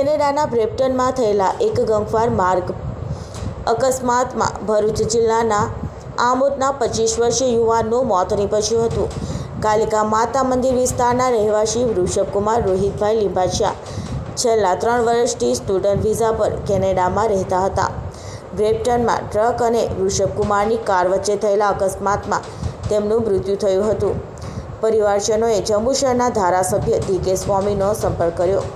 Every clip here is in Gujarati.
કેનેડાના બ્રેમ્પટનમાં થયેલા એક ગમખ્વાર માર્ગ અકસ્માતમાં ભરૂચ જિલ્લાના આમોદના 25 વર્ષીય યુવાનનું મોત નીપજ્યું હતું. કાલિકા માતા મંદિર વિસ્તારના રહેવાસી વૃષભકુમાર રોહિતભાઈ લિંબાચિયા છેલ્લા 3 વર્ષથી સ્ટુડન્ટ વિઝા પર કેનેડામાં રહેતા હતા. બ્રેમ્પટનમાં ટ્રક અને વૃષભકુમારની કાર વચ્ચે થયેલા અકસ્માતમાં તેમનું મૃત્યુ થયું હતું. પરિવારજનોએ જંબુસરના ધારાસભ્ય ડી.કે. સ્વામીનો સંપર્ક કર્યો.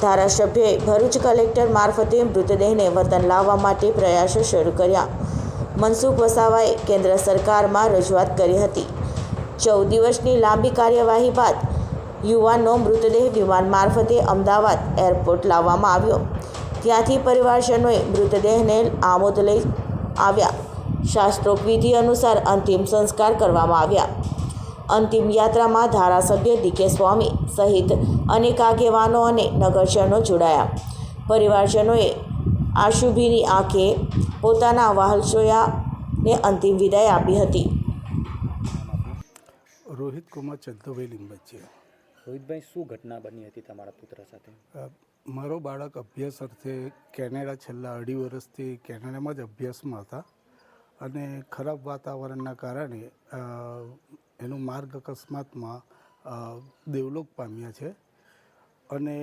ધારાસભ્યએ ભરૂચ કલેક્ટર મારફતે મૃતદેહને વતન લાવવા માટે પ્રયાસો શરૂ કર્યા. મનસુખ વસાવાએ કેન્દ્ર સરકારમાં રજૂઆત કરી હતી. 14 દિવસની લાંબી કાર્યવાહી બાદ યુવાનનો મૃતદેહ વિમાન મારફતે અમદાવાદ એરપોર્ટ લાવવામાં આવ્યો. ત્યાંથી પરિવારજનોએ મૃતદેહને આમોદ લઈ આવ્યા. શાસ્ત્રોક્ત વિધિ અનુસાર અંતિમ સંસ્કાર કરવામાં આવ્યા. અંતિમ યાત્રામાં ધારાસભ્ય ડી.કે. સ્વામી સહિત અનેક આગેવાનો અને નગરજનો જોડાયા. પરિવારજનોએ આંસુભીની આંખે પોતાના વહાલસોયાને અંતિમ વિદાય આપી હતી. રોહિત કુમાર ચંદુભાઈ લિંબાચિયા. રોહિતભાઈ, શું ઘટના બની હતી તમારા પુત્ર સાથે? મારો બાળક અભ્યાસ અર્થે કેનેડા છેલ્લા 2.5 વર્ષથી કેનેડામાં જ અભ્યાસમાં હતા અને ખરાબ વાતાવરણના કારણે એનું માર્ગ અકસ્માતમાં દેવલોક પામ્યા છે અને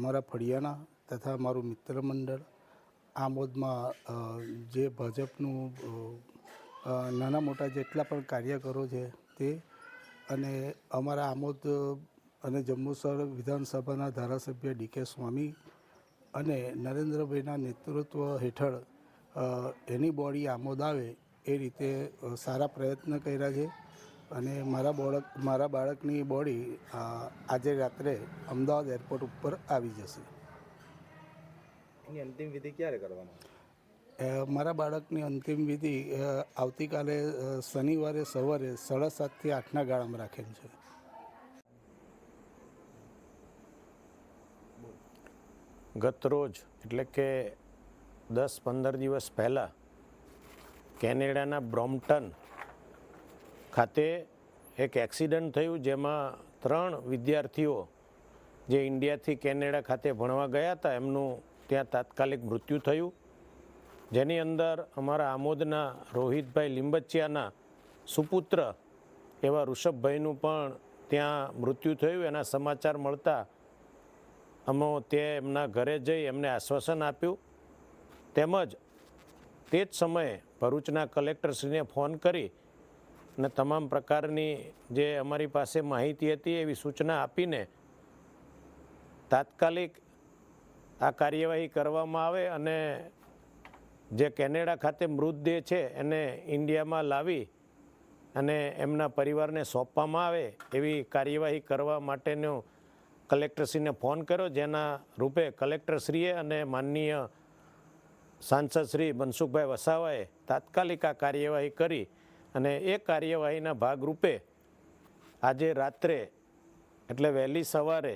મારા ફળિયાના તથા મારું મિત્ર મંડળ આમોદમાં જે ભાજપનું નાના મોટા જેટલા પણ કાર્યકરો છે તે અને અમારા આમોદ અને જંબુસર વિધાનસભાના ધારાસભ્ય ડી.કે. સ્વામી અને નરેન્દ્રભાઈના નેતૃત્વ હેઠળ એની બોડી આમોદ આવે એ રીતે સારા પ્રયત્ન કર્યા છે અને મારા બાળકની બોડી આજે રાત્રે અમદાવાદ એરપોર્ટ ઉપર આવી જશે. એની અંતિમ વિધિ ક્યારે કરવામાં આવશે? મારા બાળકની અંતિમ વિધિ આવતીકાલે શનિવારે સવારે 7:30 થી 8ના ગાળામાં રાખેલ છે. ગત રોજ એટલે કે 10-15 દિવસ પહેલાં કેનેડાના બ્રોમ્પટન ખાતે એક એક્સિડન્ટ થયું, જેમાં 3 વિદ્યાર્થીઓ જે ઇન્ડિયાથી કેનેડા ખાતે ભણવા ગયા હતા એમનું ત્યાં તાત્કાલિક મૃત્યુ થયું. જેની અંદર અમારા આમોદના રોહિતભાઈ લિંબાચિયાના સુપુત્ર એવા ઋષભભાઈનું પણ ત્યાં મૃત્યુ થયું. એના સમાચાર મળતા અમે તે એમના ઘરે જઈ એમને આશ્વાસન આપ્યું. તેમજ તે જ સમયે ભરૂચના કલેક્ટરશ્રીને ફોન કરી અને તમામ પ્રકારની જે અમારી પાસે માહિતી હતી એવી સૂચના આપીને તાત્કાલિક આ કાર્યવાહી કરવામાં આવે અને જે કેનેડા ખાતે મૃતદેહ છે એને ઇન્ડિયામાં લાવી અને એમના પરિવારને સોંપવામાં આવે એવી કાર્યવાહી કરવા માટેનો કલેક્ટરશ્રીને ફોન કર્યો, જેના રૂપે કલેક્ટરશ્રીએ અને માનનીય સાંસદ શ્રી મનસુખભાઈ વસાવાએ તાત્કાલિક આ કાર્યવાહી કરી અને એ કાર્યવાહીના ભાગરૂપે આજે રાત્રે એટલે વહેલી સવારે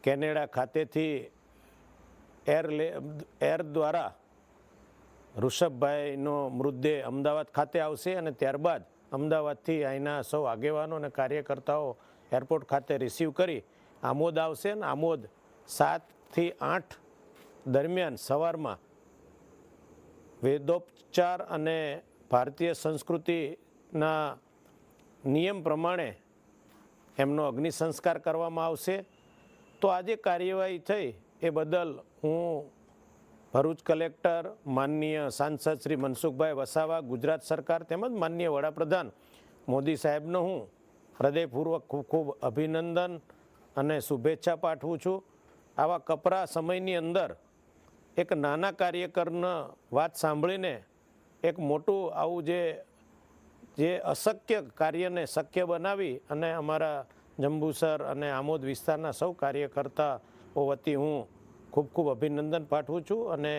કેનેડા ખાતેથી એર દ્વારા ઋષભભાઈનો મૃતદેહ અમદાવાદ ખાતે આવશે અને ત્યારબાદ અમદાવાદથી અહીંના સૌ આગેવાનો અને કાર્યકર્તાઓ એરપોર્ટ ખાતે રિસીવ કરી આમોદ આવશે અને આમોદ 7 થી 8 દરમિયાન સવારમાં વેદોપચાર અને ભારતીય સંસ્કૃતિના નિયમ પ્રમાણે એમનો અગ્નિ સંસ્કાર કરવામાં આવશે. તો આજે કાર્યવાહી થઈ એ બદલ હું ભરૂચ કલેક્ટર, માનનીય સાંસદ શ્રી મનસુખભાઈ વસાવા, ગુજરાત સરકાર તેમજ માનનીય વડાપ્રધાન મોદી સાહેબનો હું હૃદયપૂર્વક ખૂબ ખૂબ અભિનંદન અને શુભેચ્છા પાઠવું છું. આવા કપરા સમયની અંદર એક નાના કાર્યકરના વાત સાંભળીને એક મોટું આવું જે અશક્ય કાર્યને શક્ય બનાવી અને અમારા જંબુસર અને આમોદ વિસ્તારના સૌ કાર્યકર્તાઓ વતી હું ખૂબ ખૂબ અભિનંદન પાઠવું છું અને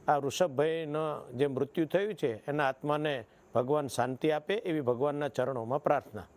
આ ઋષભભાઈનું જે મૃત્યુ થયું છે એના આત્માને ભગવાન શાંતિ આપે એવી ભગવાનના ચરણોમાં પ્રાર્થના.